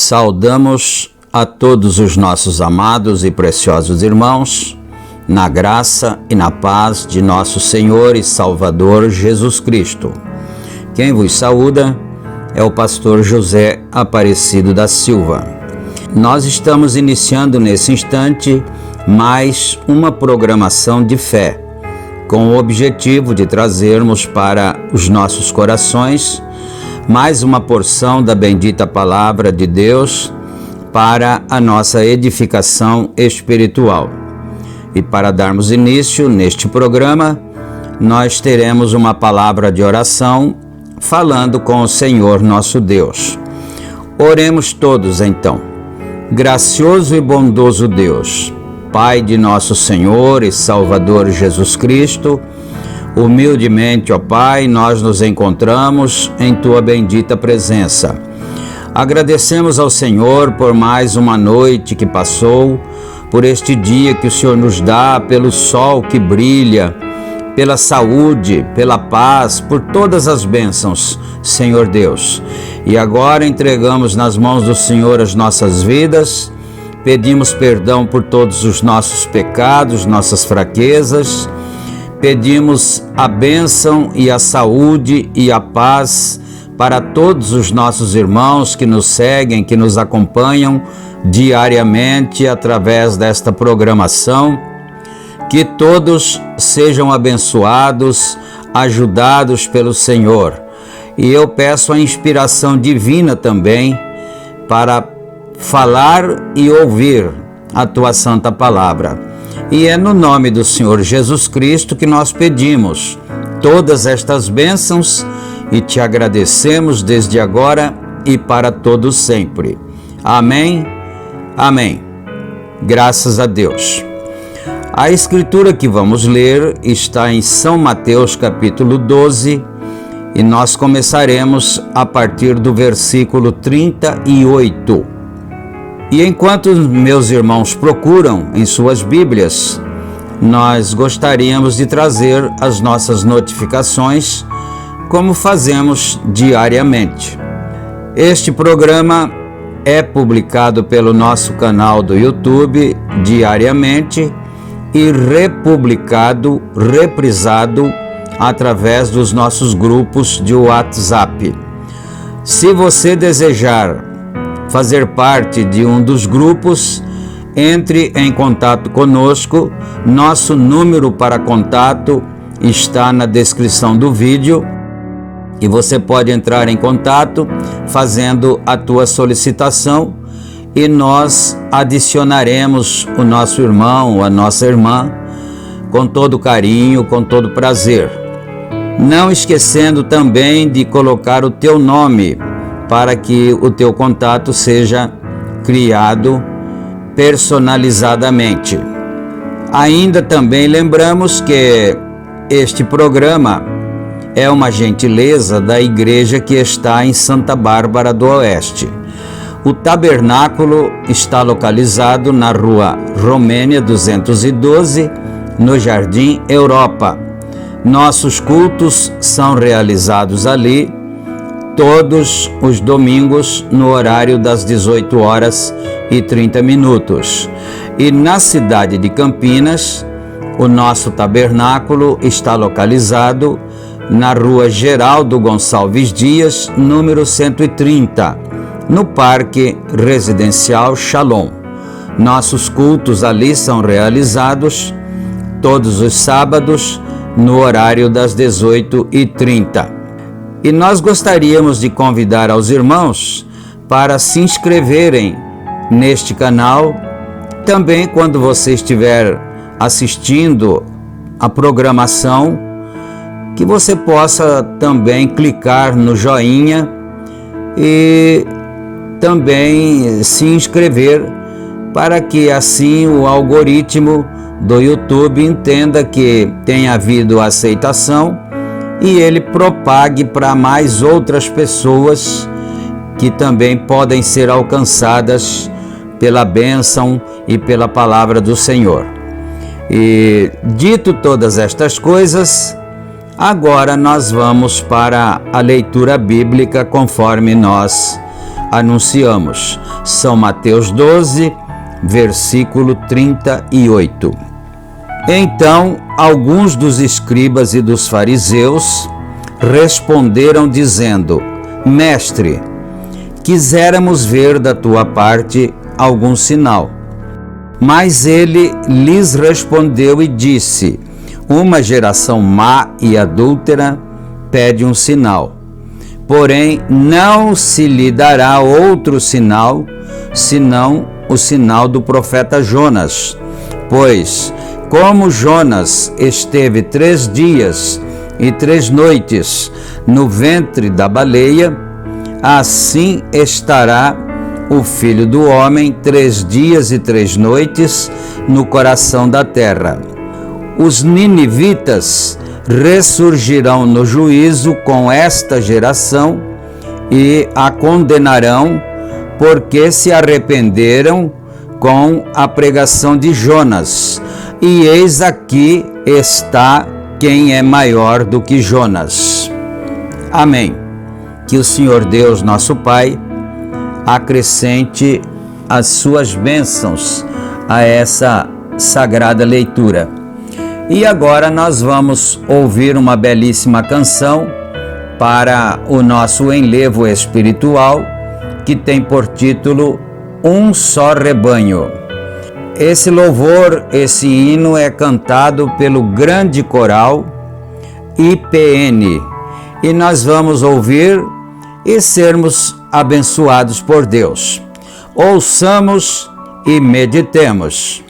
Saudamos a todos os nossos amados e preciosos irmãos, na graça e na paz de nosso Senhor e Salvador Jesus Cristo. Quem vos saúda é o pastor José Aparecido da Silva. Nós estamos iniciando nesse instante mais uma programação de fé, com o objetivo de trazermos para os nossos corações mais uma porção da bendita Palavra de Deus para a nossa edificação espiritual. E para darmos início neste programa, nós teremos uma palavra de oração falando com o Senhor nosso Deus. Oremos todos então. Gracioso e bondoso Deus, Pai de nosso Senhor e Salvador Jesus Cristo, humildemente, ó Pai, nós nos encontramos em Tua bendita presença. Agradecemos ao Senhor por mais uma noite que passou, por este dia que o Senhor nos dá, pelo sol que brilha, pela saúde, pela paz, por todas as bênçãos, Senhor Deus. E agora entregamos nas mãos do Senhor as nossas vidas, pedimos perdão por todos os nossos pecados, nossas fraquezas, pedimos a bênção e a saúde e a paz para todos os nossos irmãos que nos seguem, que nos acompanham diariamente através desta programação. Que todos sejam abençoados, ajudados pelo Senhor. E eu peço a inspiração divina também para falar e ouvir a tua santa palavra. E é no nome do Senhor Jesus Cristo que nós pedimos todas estas bênçãos e te agradecemos desde agora e para todos sempre. Amém, amém. Graças a Deus. A escritura que vamos ler está em São Mateus capítulo 12 e nós começaremos a partir do versículo 38. E enquanto meus irmãos procuram em suas Bíblias, nós gostaríamos de trazer as nossas notificações, como fazemos diariamente. Este programa é publicado pelo nosso canal do YouTube diariamente e republicado, reprisado através dos nossos grupos de WhatsApp. Se você desejar fazer parte de um dos grupos, entre em contato conosco. Nosso número para contato está na descrição do vídeo e você pode entrar em contato fazendo a tua solicitação e nós adicionaremos o nosso irmão ou a nossa irmã com todo carinho, com todo prazer. Não esquecendo também de colocar o teu nome para que o teu contato seja criado personalizadamente. Ainda também lembramos que este programa é uma gentileza da igreja que está em Santa Bárbara do Oeste. O tabernáculo está localizado na Rua Romênia 212, no Jardim Europa. Nossos cultos são realizados ali todos os domingos no horário das 18h30. E na cidade de Campinas, o nosso tabernáculo está localizado na Rua Geraldo Gonçalves Dias, número 130, no Parque Residencial Shalom. Nossos cultos ali são realizados todos os sábados no horário das 18h30. E nós gostaríamos de convidar aos irmãos para se inscreverem neste canal. Também quando você estiver assistindo a programação, que você possa também clicar no joinha e também se inscrever para que assim o algoritmo do YouTube entenda que tem havido aceitação e ele propague para mais outras pessoas que também podem ser alcançadas pela bênção e pela palavra do Senhor. E dito todas estas coisas, agora nós vamos para a leitura bíblica conforme nós anunciamos. São Mateus 12, versículo 38. Então, alguns dos escribas e dos fariseus responderam dizendo: Mestre, quiséramos ver da tua parte algum sinal. Mas ele lhes respondeu e disse: Uma geração má e adúltera pede um sinal. Porém, não se lhe dará outro sinal, senão o sinal do profeta Jonas. Pois, como Jonas esteve 3 dias e 3 noites no ventre da baleia, assim estará o Filho do Homem 3 dias e 3 noites no coração da terra. Os ninivitas ressurgirão no juízo com esta geração e a condenarão, porque se arrependeram com a pregação de Jonas. E eis aqui está quem é maior do que Jonas. Amém. Que o Senhor Deus, nosso Pai, acrescente as suas bênçãos a essa sagrada leitura. E agora nós vamos ouvir uma belíssima canção para o nosso enlevo espiritual, que tem por título Um Só Rebanho. Esse louvor, esse hino é cantado pelo grande coral IPN e nós vamos ouvir e sermos abençoados por Deus. Ouçamos e meditemos.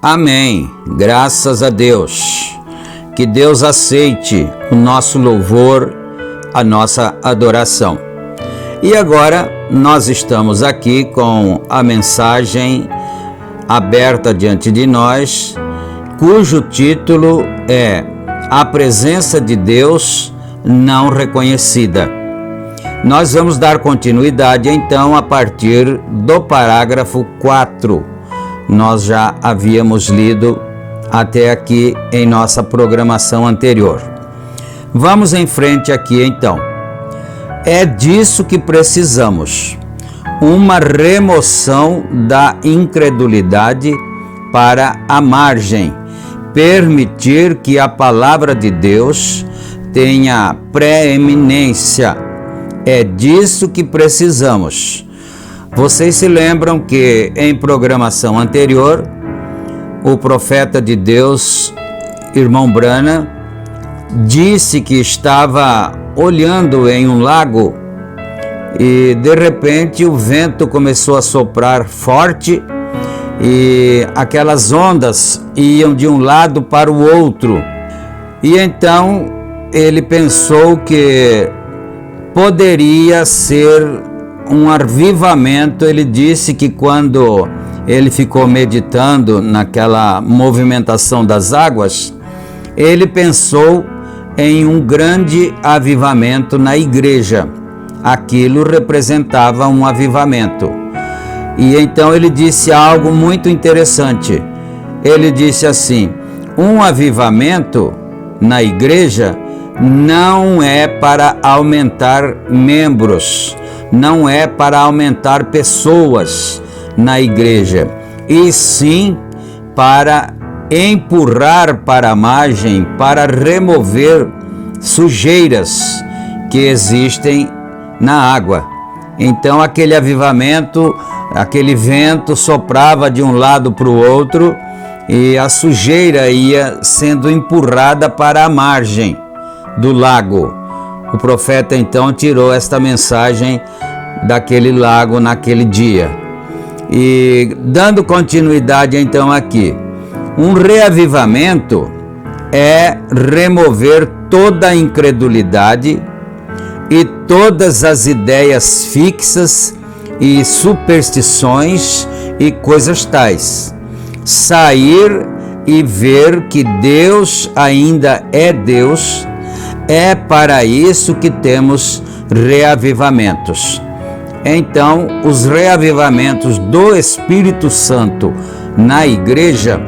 Amém. Graças a Deus. Que Deus aceite o nosso louvor, a nossa adoração. E agora nós estamos aqui com a mensagem aberta diante de nós, cujo título é A Presença de Deus Não Reconhecida. Nós vamos dar continuidade então a partir do parágrafo 4. Nós já havíamos lido até aqui em nossa programação anterior. Vamos em frente aqui então. É disso que precisamos, uma remoção da incredulidade para a margem, permitir que a palavra de Deus tenha preeminência. É disso que precisamos. Vocês se lembram que em programação anterior, o profeta de Deus, irmão Brana, disse que estava olhando em um lago e de repente o vento começou a soprar forte e aquelas ondas iam de um lado para o outro. E então ele pensou que poderia ser um avivamento. Ele disse que quando ele ficou meditando naquela movimentação das águas, ele pensou em um grande avivamento na igreja. Aquilo representava um avivamento. E então ele disse algo muito interessante. Ele disse assim: um avivamento na igreja não é para aumentar membros, não é para aumentar pessoas na igreja, e sim para empurrar para a margem, para remover sujeiras que existem na água. Então aquele avivamento, aquele vento soprava de um lado para o outro e a sujeira ia sendo empurrada para a margem do lago. O profeta então tirou esta mensagem daquele lago naquele dia. E dando continuidade então aqui, um reavivamento é remover toda a incredulidade e todas as ideias fixas e superstições e coisas tais. Sair e ver que Deus ainda é Deus, é para isso que temos reavivamentos. Então, os reavivamentos do Espírito Santo na igreja,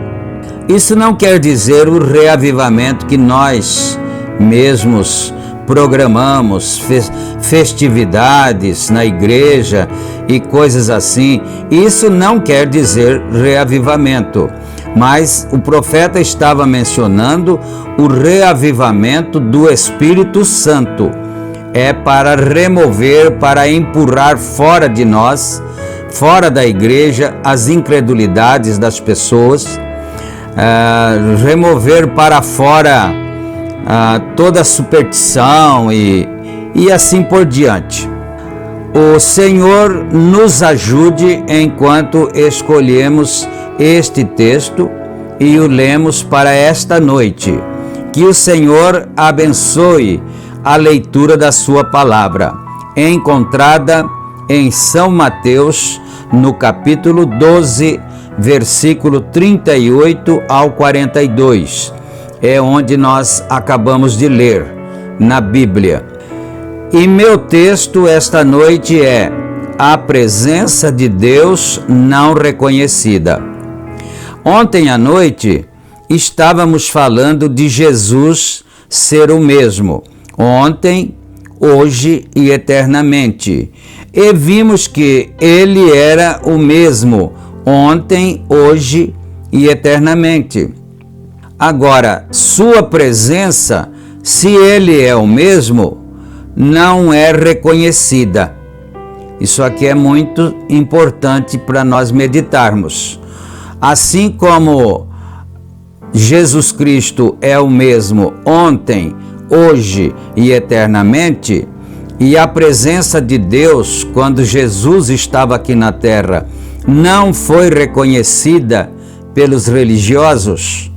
isso não quer dizer o reavivamento que nós mesmos programamos, festividades na igreja e coisas assim. Isso não quer dizer reavivamento, mas o profeta estava mencionando o reavivamento do Espírito Santo. É para remover, para empurrar fora de nós, fora da igreja, as incredulidades das pessoas, remover para fora toda a superstição e assim por diante. O Senhor nos ajude enquanto escolhemos este texto e o lemos para esta noite. Que o Senhor abençoe a leitura da sua palavra, encontrada em São Mateus, no capítulo 12, versículo 38 ao 42. É onde nós acabamos de ler na Bíblia. E meu texto esta noite é a presença de Deus não reconhecida. Ontem à noite estávamos falando de Jesus ser o mesmo, ontem, hoje e eternamente. E vimos que ele era o mesmo ontem, hoje e eternamente. Agora, sua presença, se ele é o mesmo, não é reconhecida. Isso aqui é muito importante para nós meditarmos. Assim como Jesus Cristo é o mesmo ontem, hoje e eternamente, e a presença de Deus, quando Jesus estava aqui na terra, não foi reconhecida pelos religiosos,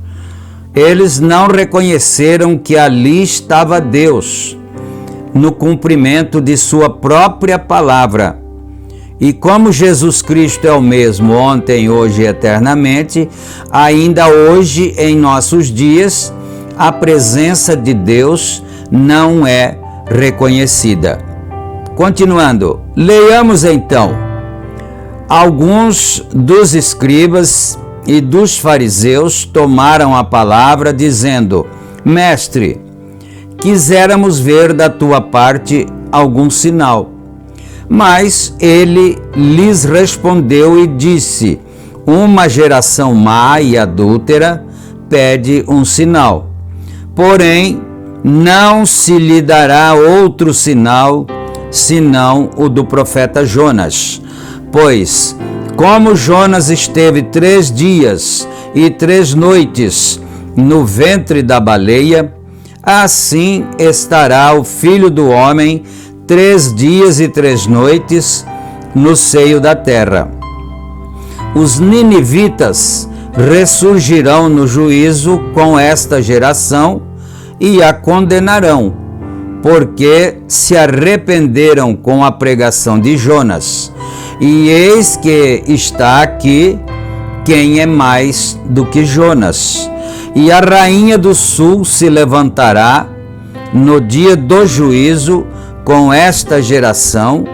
eles não reconheceram que ali estava Deus, no cumprimento de sua própria palavra. E como Jesus Cristo é o mesmo ontem, hoje e eternamente, ainda hoje, em nossos dias, a presença de Deus não é reconhecida. Continuando, leiamos então. Alguns dos escribas e dos fariseus tomaram a palavra, dizendo: Mestre, quiséramos ver da tua parte algum sinal. Mas ele lhes respondeu e disse: Uma geração má e adúltera pede um sinal. Porém, não se lhe dará outro sinal, senão o do profeta Jonas. Pois, como Jonas esteve 3 dias e 3 noites no ventre da baleia, assim estará o Filho do Homem 3 dias e 3 noites no seio da terra. Os ninivitas ressurgirão no juízo com esta geração e a condenarão, porque se arrependeram com a pregação de Jonas. E eis que está aqui quem é mais do que Jonas. E a rainha do sul se levantará no dia do juízo com esta geração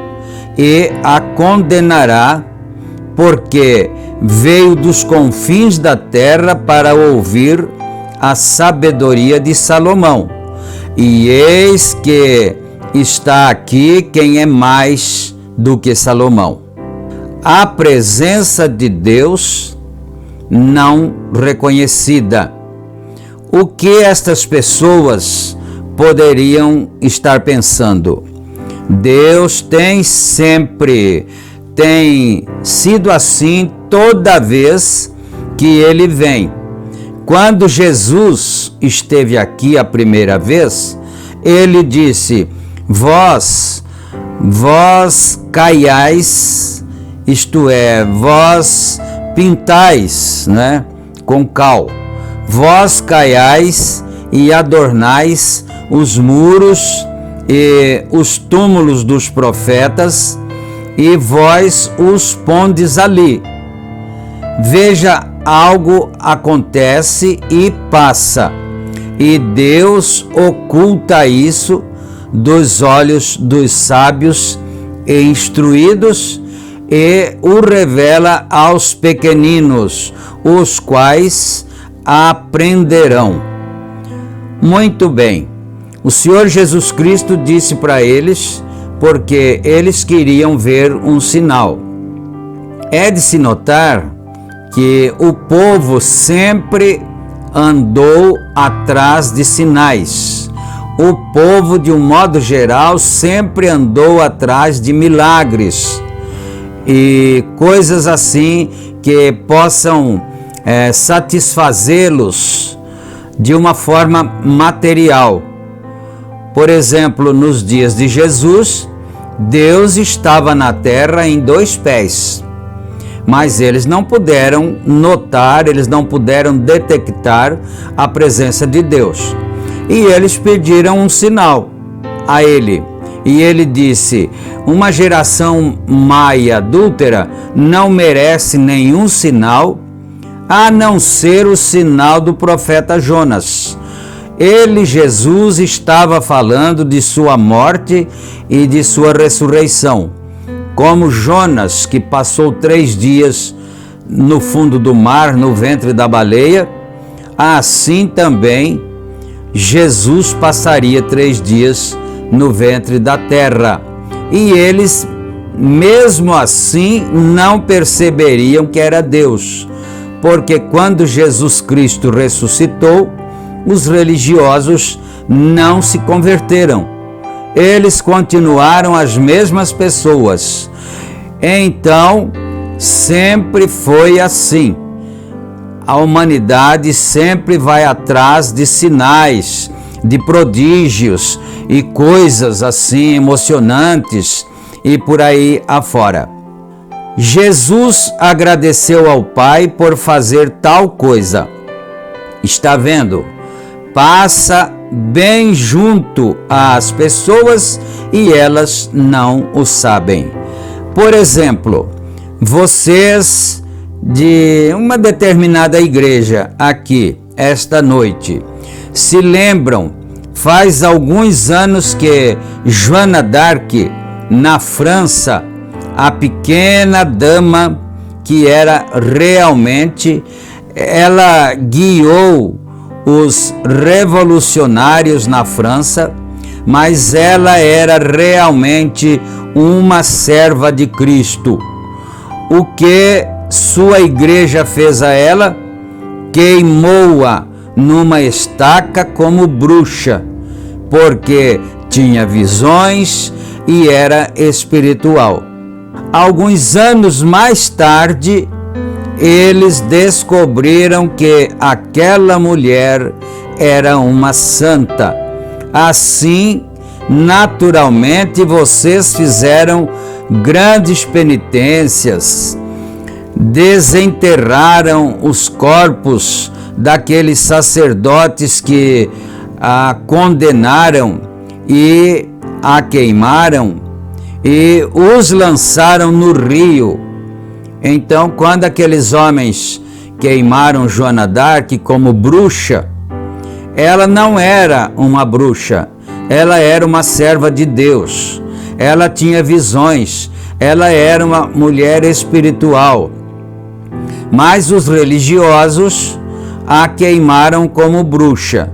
e a condenará, porque veio dos confins da terra para ouvir a sabedoria de Salomão. E eis que está aqui quem é mais do que Salomão. A presença de Deus não reconhecida. O que estas pessoas poderiam estar pensando? Deus tem sido assim toda vez que ele vem. Quando Jesus esteve aqui a primeira vez, ele disse: vós caiais, isto é, vós pintais, né, com cal. Vós caiais e adornais os muros e os túmulos dos profetas, e vós os pondes ali. Veja, algo acontece e passa, e Deus oculta isso dos olhos dos sábios e instruídos, e o revela aos pequeninos, os quais aprenderão. Muito bem, o Senhor Jesus Cristo disse para eles, porque eles queriam ver um sinal. É de se notar que o povo sempre andou atrás de sinais. O povo, de um modo geral, sempre andou atrás de milagres e coisas assim que possam satisfazê-los de uma forma material. Por exemplo, nos dias de Jesus, Deus estava na terra em 2 pés, mas eles não puderam notar, eles não puderam detectar a presença de Deus. E eles pediram um sinal a ele. E ele disse: uma geração má e adúltera não merece nenhum sinal, a não ser o sinal do profeta Jonas. Ele, Jesus, estava falando de sua morte e de sua ressurreição. Como Jonas, que passou 3 dias no fundo do mar, no ventre da baleia, assim também Jesus passaria 3 dias no ventre da terra. E eles, mesmo assim, não perceberiam que era Deus, porque quando Jesus Cristo ressuscitou, os religiosos não se converteram. Eles continuaram as mesmas pessoas. Então, sempre foi assim. A humanidade sempre vai atrás de sinais, de prodígios e coisas assim emocionantes e por aí afora. Jesus agradeceu ao Pai por fazer tal coisa. Está vendo? Passa bem junto às pessoas e elas não o sabem. Por exemplo, vocês de uma determinada igreja aqui, esta noite, se lembram, faz alguns anos que Joana d'Arc, na França, a pequena dama que era realmente, ela guiou os revolucionários na França, mas ela era realmente uma serva de Cristo. O que sua igreja fez a ela? Queimou-a numa estaca como bruxa, porque tinha visões e era espiritual. Alguns anos mais tarde, eles descobriram que aquela mulher era uma santa. Assim, naturalmente, vocês fizeram grandes penitências, desenterraram os corpos daqueles sacerdotes que a condenaram e a queimaram e os lançaram no rio. Então, quando aqueles homens queimaram Joana d'Arc como bruxa, ela não era uma bruxa, ela era uma serva de Deus. Ela tinha visões, ela era uma mulher espiritual. Mas os religiosos a queimaram como bruxa.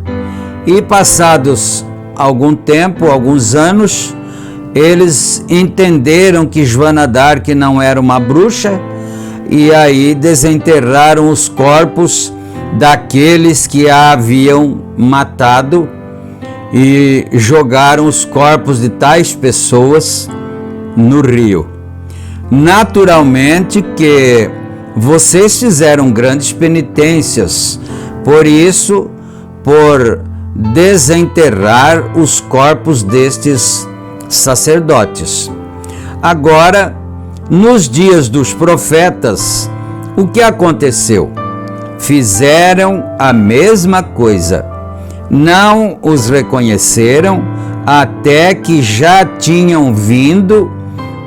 E passados algum tempo, alguns anos, eles entenderam que Joana d'Arc não era uma bruxa e aí desenterraram os corpos daqueles que a haviam matado e jogaram os corpos de tais pessoas no rio. Naturalmente que vocês fizeram grandes penitências, por isso, por desenterrar os corpos destes sacerdotes. Agora, nos dias dos profetas, o que aconteceu? Fizeram a mesma coisa. Não os reconheceram até que já tinham vindo,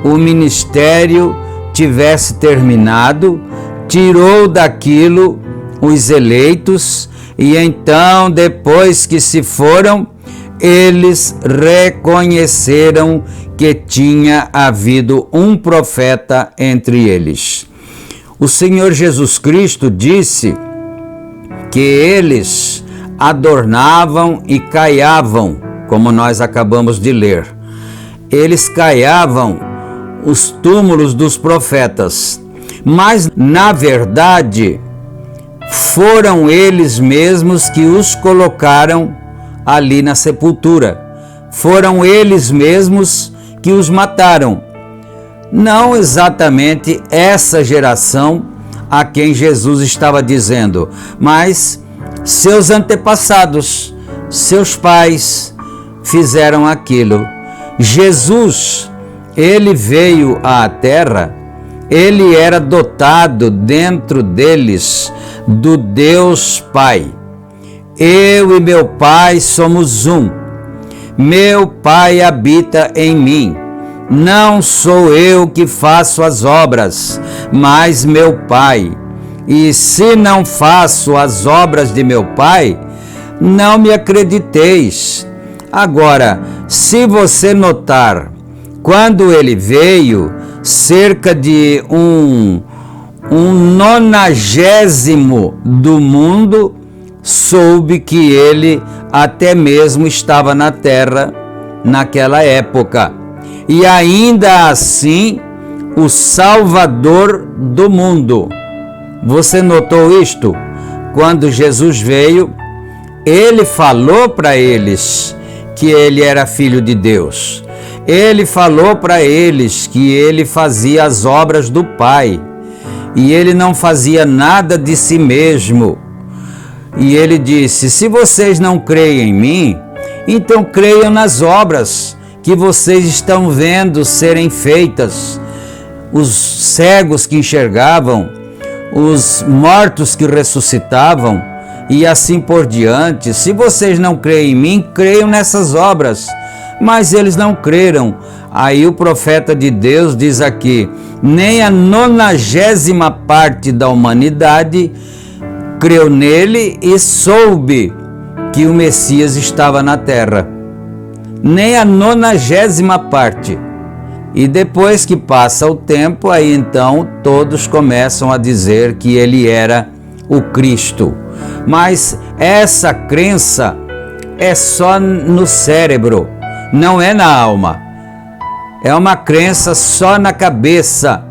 o ministério tivesse terminado, tirou daquilo os eleitos, e então, depois que se foram, eles reconheceram que tinha havido um profeta entre eles. O Senhor Jesus Cristo disse que eles adornavam e caiavam, como nós acabamos de ler. Eles caiavam os túmulos dos profetas, mas na verdade foram eles mesmos que os colocaram ali na sepultura. Foram eles mesmos que os mataram. Não exatamente essa geração a quem Jesus estava dizendo, mas seus antepassados, seus pais fizeram aquilo. Jesus, ele veio à terra, ele era dotado dentro deles do Deus Pai. Eu e meu Pai somos um. Meu Pai habita em mim. Não sou eu que faço as obras, mas meu Pai. E se não faço as obras de meu Pai, não me acrediteis. Agora, se você notar, quando ele veio, cerca de um 90º do mundo soube que ele até mesmo estava na terra naquela época. E ainda assim, o Salvador do mundo. Você notou isto? Quando Jesus veio, ele falou para eles que ele era filho de Deus. Ele falou para eles que ele fazia as obras do Pai. E ele não fazia nada de si mesmo. E ele disse: se vocês não creem em mim, então creiam nas obras que vocês estão vendo serem feitas. Os cegos que enxergavam, os mortos que ressuscitavam e assim por diante. Se vocês não creem em mim, creiam nessas obras. Mas eles não creram. Aí o profeta de Deus diz aqui: nem a 90ª parte da humanidade creu nele e soube que o Messias estava na terra. Nem a 90ª parte. E depois que passa o tempo, aí então todos começam a dizer que ele era o Cristo. Mas essa crença é só no cérebro, não é na alma. É uma crença só na cabeça,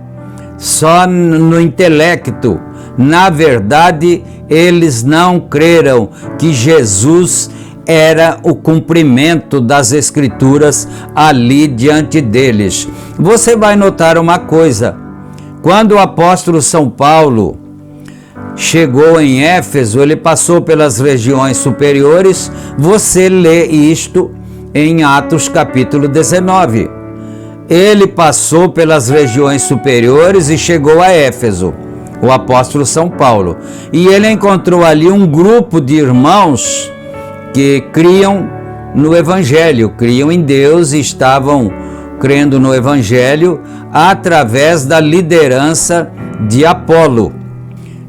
só no intelecto. Na verdade, eles não creram que Jesus era o cumprimento das Escrituras ali diante deles. Você vai notar uma coisa: quando o apóstolo São Paulo chegou em Éfeso, ele passou pelas regiões superiores. Você lê isto em Atos capítulo 19. Ele passou pelas regiões superiores e chegou a Éfeso, o apóstolo São Paulo. E ele encontrou ali um grupo de irmãos que criam no Evangelho, criam em Deus e estavam crendo no Evangelho através da liderança de Apolo.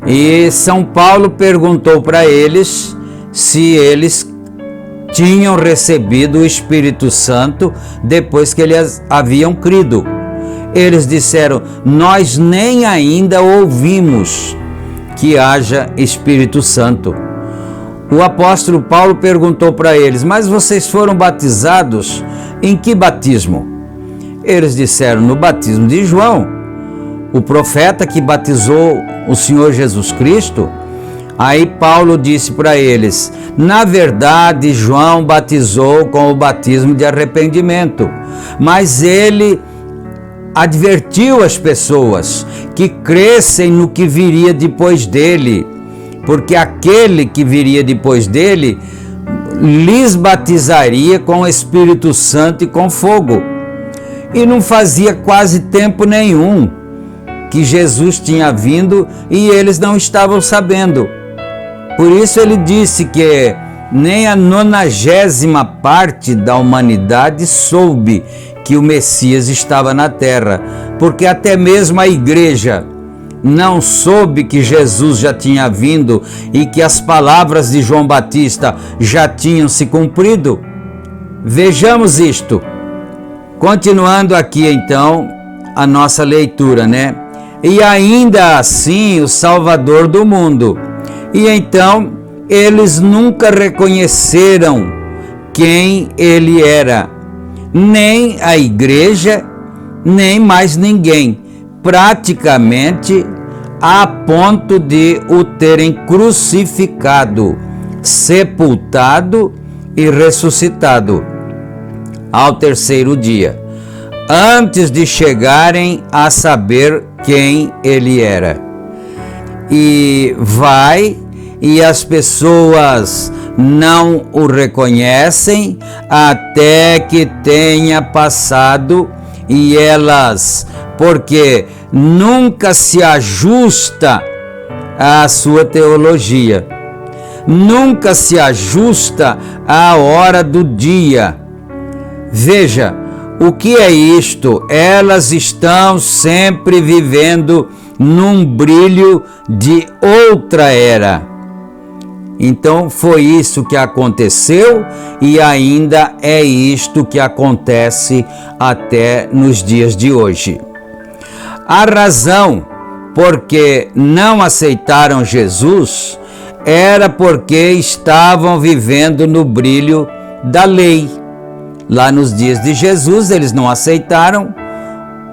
E São Paulo perguntou para eles se eles tinham recebido o Espírito Santo depois que eles haviam crido. Eles disseram: nós nem ainda ouvimos que haja Espírito Santo. O apóstolo Paulo perguntou para eles: mas vocês foram batizados em que batismo? Eles disseram: no batismo de João, o profeta que batizou o Senhor Jesus Cristo. Aí Paulo disse para eles: na verdade, João batizou com o batismo de arrependimento, mas ele advertiu as pessoas que crescem no que viria depois dele, porque aquele que viria depois dele lhes batizaria com o Espírito Santo e com fogo. E não fazia quase tempo nenhum que Jesus tinha vindo e eles não estavam sabendo. Por isso ele disse que nem a 90ª parte da humanidade soube que o Messias estava na terra, porque até mesmo a igreja não soube que Jesus já tinha vindo e que as palavras de João Batista já tinham se cumprido. Vejamos isto. Continuando aqui então a nossa leitura, né? E ainda assim o Salvador do mundo. E então eles nunca reconheceram quem ele era, nem a igreja, nem mais ninguém, praticamente a ponto de o terem crucificado, sepultado e ressuscitado ao terceiro dia, antes de chegarem a saber quem ele era. E vai, e as pessoas não o reconhecem até que tenha passado, e elas, porque nunca se ajusta à sua teologia, nunca se ajusta à hora do dia. Veja, o que é isto? Elas estão sempre vivendo num brilho de outra era. Então foi isso que aconteceu e ainda é isto que acontece até nos dias de hoje. A razão por que não aceitaram Jesus era porque estavam vivendo no brilho da lei. Lá nos dias de Jesus eles não aceitaram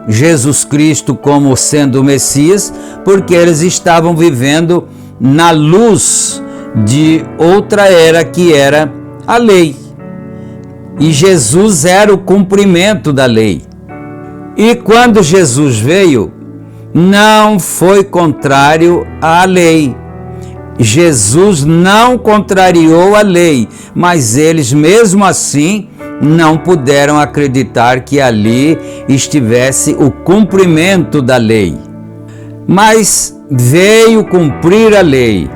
Jesus Cristo como sendo o Messias, porque eles estavam vivendo na luz de outra era, que era a lei. E Jesus era o cumprimento da lei. E quando Jesus veio, não foi contrário à lei. Jesus não contrariou a lei, mas eles mesmo assim não puderam acreditar que ali estivesse o cumprimento da lei. Mas veio cumprir a lei.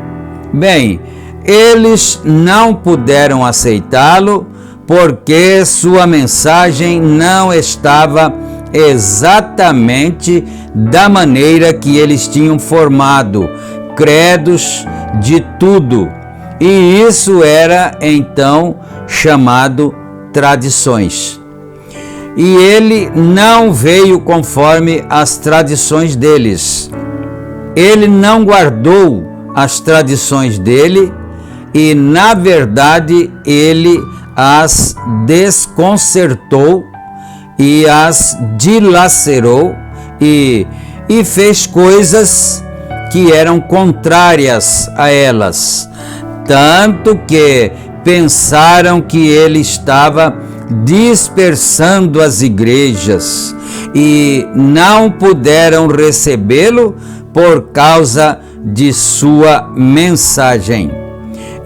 Bem, eles não puderam aceitá-lo porque sua mensagem não estava exatamente da maneira que eles tinham formado credos de tudo. E isso era então chamado tradições. E ele não veio conforme as tradições deles. Ele não guardou as tradições dele e, na verdade, ele as desconcertou e as dilacerou e fez coisas que eram contrárias a elas, tanto que pensaram que ele estava dispersando as igrejas e não puderam recebê-lo por causa de sua mensagem.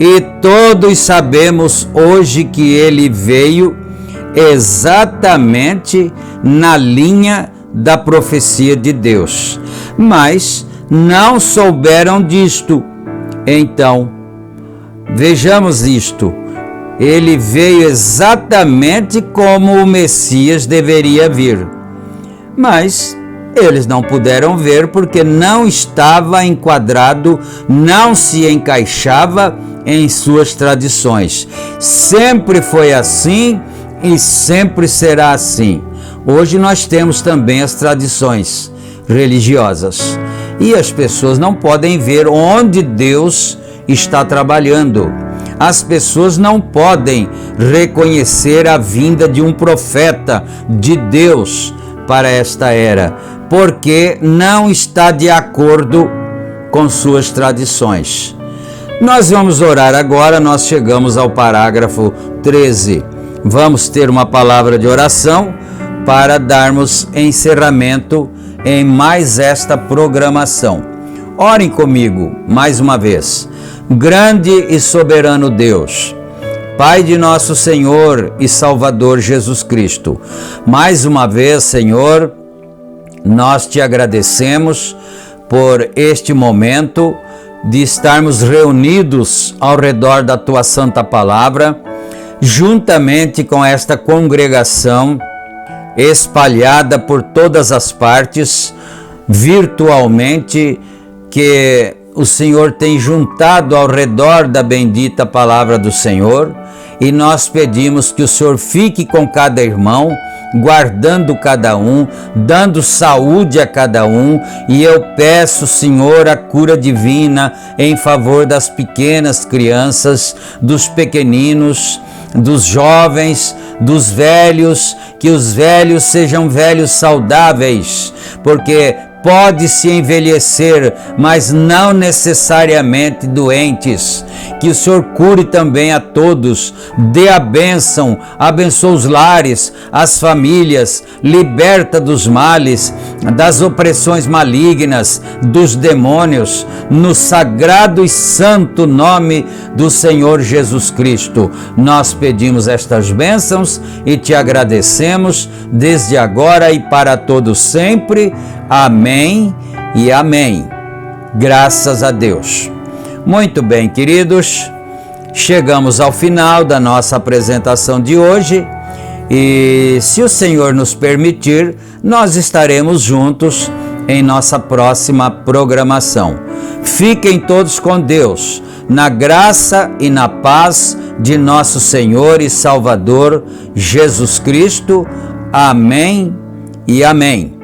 E todos sabemos hoje que ele veio exatamente na linha da profecia de Deus, mas não souberam disto. Então, vejamos isto. ele veio exatamente como o Messias deveria vir. Mas eles não puderam ver porque não estava enquadrado, não se encaixava em suas tradições. Sempre foi assim e sempre será assim. Hoje nós temos também as tradições religiosas e as pessoas não podem ver onde Deus está trabalhando. As pessoas não podem reconhecer a vinda de um profeta de Deus para esta era, porque não está de acordo com suas tradições. Nós vamos orar agora, nós chegamos ao parágrafo 13. Vamos ter uma palavra de oração para darmos encerramento em mais esta programação. Orem comigo mais uma vez. Grande e soberano Deus, Pai de nosso Senhor e Salvador Jesus Cristo, mais uma vez, Senhor, nós te agradecemos por este momento de estarmos reunidos ao redor da tua santa palavra, juntamente com esta congregação espalhada por todas as partes, virtualmente, que o Senhor tem juntado ao redor da bendita palavra do Senhor, e nós pedimos que o Senhor fique com cada irmão, guardando cada um, dando saúde a cada um, e eu peço, Senhor, a cura divina em favor das pequenas crianças, dos pequeninos, dos jovens, dos velhos, que os velhos sejam velhos saudáveis, porque pode-se envelhecer, mas não necessariamente doentes. Que o Senhor cure também a todos, dê a bênção, abençoa os lares, as famílias, liberta dos males, das opressões malignas, dos demônios, no sagrado e santo nome do Senhor Jesus Cristo. Nós pedimos estas bênçãos e te agradecemos desde agora e para todos sempre. Amém e amém. Graças a Deus. Muito bem, queridos, chegamos ao final da nossa apresentação de hoje e, se o Senhor nos permitir, nós estaremos juntos em nossa próxima programação. Fiquem todos com Deus, na graça e na paz de nosso Senhor e Salvador Jesus Cristo. Amém e amém.